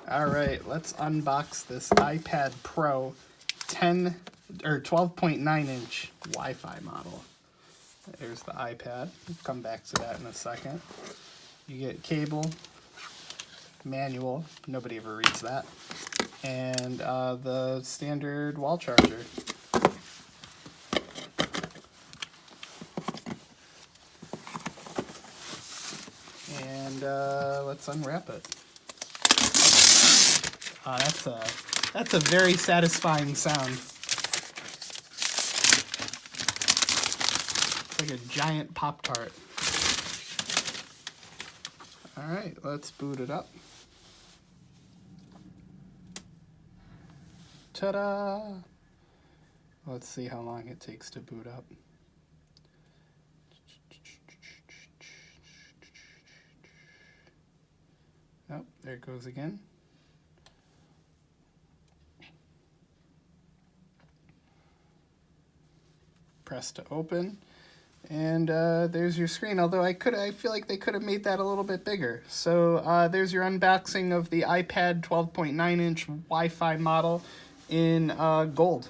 All right, let's unbox this iPad Pro 10 or 12.9 inch Wi-Fi model. There's the iPad. We'll come back to that in a second. You get cable, manual, nobody ever reads that, and the standard wall charger. And let's unwrap it. That's a very satisfying sound. It's like a giant Pop-Tart. All right, let's boot it up. Ta-da! Let's see how long it takes to boot up. Oh, there it goes again. Press to open, and there's your screen. Although I feel like they could have made that a little bit bigger. So there's your unboxing of the iPad 12.9 inch Wi-Fi model in gold.